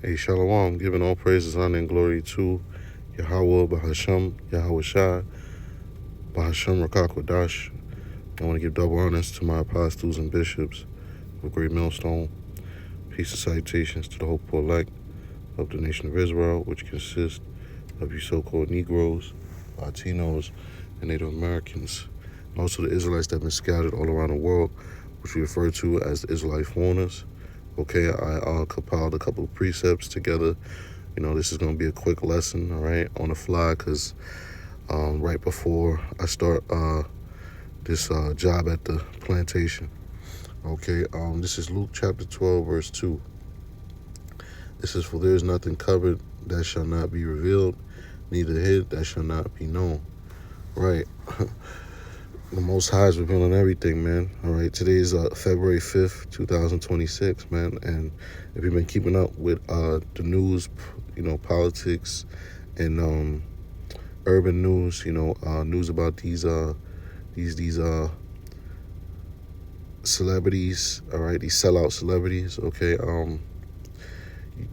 Hey, Shalom, giving all praises, honor, and glory to Yahweh, Bahasham, Yahweh Shai, Bahasham Rakakwadash. I want to give double honors to my apostles and bishops of Great Millstone. Peace and salutations to the hopeful elect of the nation of Israel, which consists of you so-called Negroes, Latinos, and Native Americans. And also the Israelites that have been scattered all around the world, which we refer to as the Israelite fauners. Okay, I compiled a couple of precepts together. You know, this is going to be a quick lesson, all right, on the fly, because right before I start this job at the plantation. Okay, this is Luke chapter 12, verse 2. It says, "For there is nothing covered that shall not be revealed, neither hid that shall not be known." Right. The Most High is revealing everything, man. All right, today is February 5th, 2026, man. And if you've been keeping up with the news, you know, politics and urban news, you know, news about these celebrities, all right, these sellout celebrities, okay,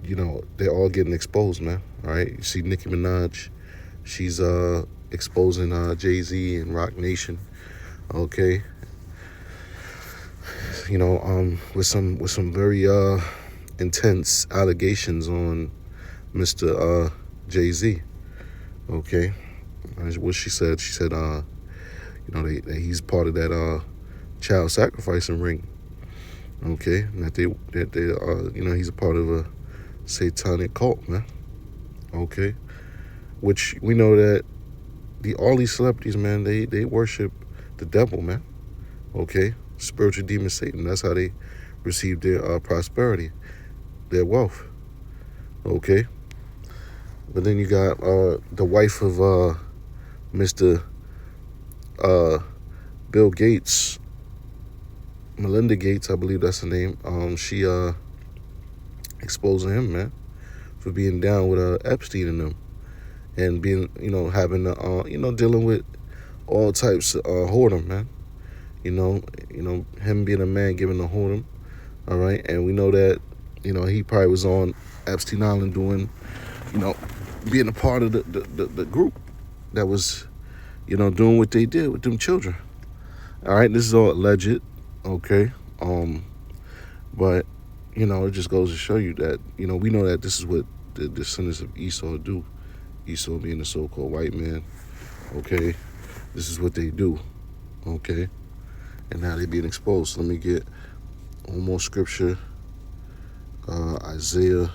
you know, they're all getting exposed, man. All right, you see Nicki Minaj, she's exposing Jay-Z and Rock Nation. Okay, you know, with some very intense allegations on Mr. Jay-Z. Okay, what she said, you know, that he's part of that child sacrificing ring. Okay, and that they you know, he's a part of a satanic cult, man. Okay, which we know that all these celebrities, man, they worship the devil, man. Okay, spiritual demon Satan. That's how they receive their prosperity, their wealth. Okay, but then you got the wife of Mr. Bill Gates, Melinda Gates, I believe that's the name. She exposing him, man, for being down with Epstein and them, and being, you know, having you know, dealing with all types of whoredom, man. You know, him being a man giving the whoredom, all right, and we know that, you know, he probably was on Epstein Island doing, you know, being a part of the group that was, you know, doing what they did with them children. All right, this is all alleged, okay, but you know, it just goes to show you that, you know, we know that this is what the descendants of Esau do. Esau being the so-called white man, okay, this is what they do, okay, and now they being exposed. So let me get one more scripture, Isaiah.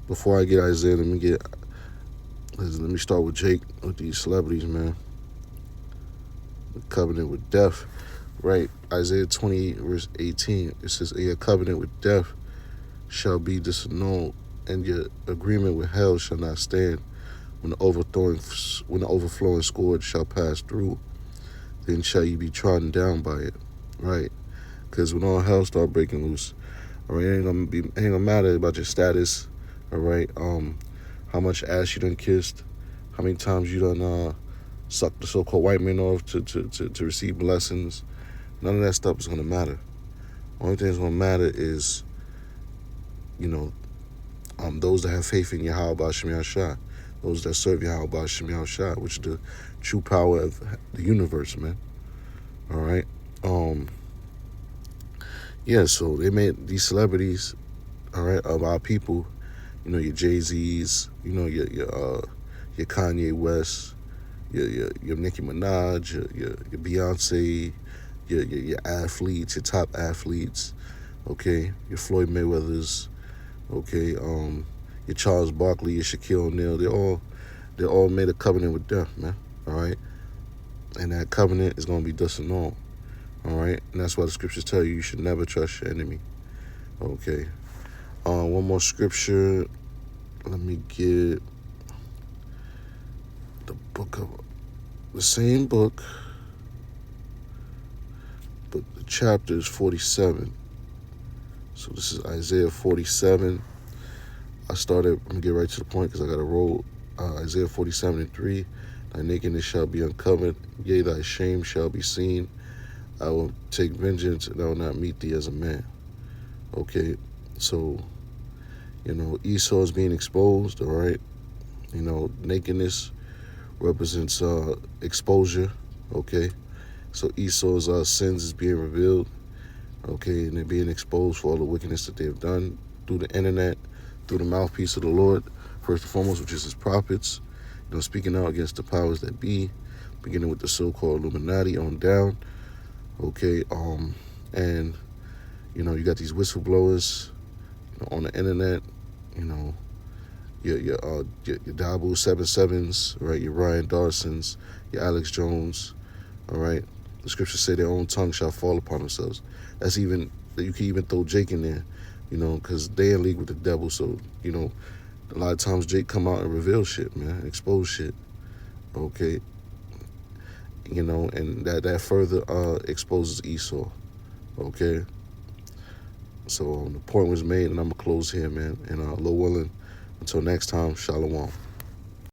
Before I get Isaiah, let me start with Jake, with these celebrities, man. The covenant with death, right? Isaiah 28, verse 18. It says, "And your covenant with death shall be disannulled, and your agreement with hell shall not stand. When the overflowing scourge shall pass through, then shall you be trodden down by it." Right? Because when all hell start breaking loose, all right, it ain't gonna matter about your status. All right, how much ass you done kissed, how many times you done sucked the so-called white man off to receive blessings. None of that stuff is gonna matter. Only thing that's gonna matter is, you know, those that have faith in Yahweh Ba'Shem Yahshua, those that serve Yahweh Ba'Shem Yahshua, which is the true power of the universe, man. All right. Yeah, so they made these celebrities, all right, of our people, you know, your Jay-Z's, you know, your Kanye West, your Nicki Minaj, your Beyonce, your athletes, your top athletes, okay, your Floyd Mayweathers, okay, your Charles Barkley, your Shaquille O'Neal, they all made a covenant with death, man. All right, and that covenant is gonna be disannulled. All right, and that's why the scriptures tell you should never trust your enemy. Okay, one more scripture. Let me get the same book, but the chapter is 47. So this is Isaiah 47. I'm gonna get right to the point because I got to roll. Isaiah 47:3. Thy nakedness shall be uncovered, yea, thy shame shall be seen. I will take vengeance, and I will not meet thee as a man. Okay, so Esau is being exposed. All right, nakedness represents exposure. Okay, so Esau's sins is being revealed. Okay, and they're being exposed for all the wickedness that they have done through the internet, through the mouthpiece of the Lord, first and foremost, which is his prophets. Speaking out against the powers that be, beginning with the so-called Illuminati on down. Okay, and you got these whistleblowers, on the internet. You know, your Dabu 77s, right? Your Ryan Darsons, your Alex Jones. All right. The scriptures say their own tongue shall fall upon themselves. That's even, you can even throw Jake in there, because they in league with the devil. So a lot of times Jake come out and reveal shit, man, expose shit. Okay, and that further exposes Esau. Okay, so the point was made, and I'm gonna close here, man. And Lord willing, until next time, shalom.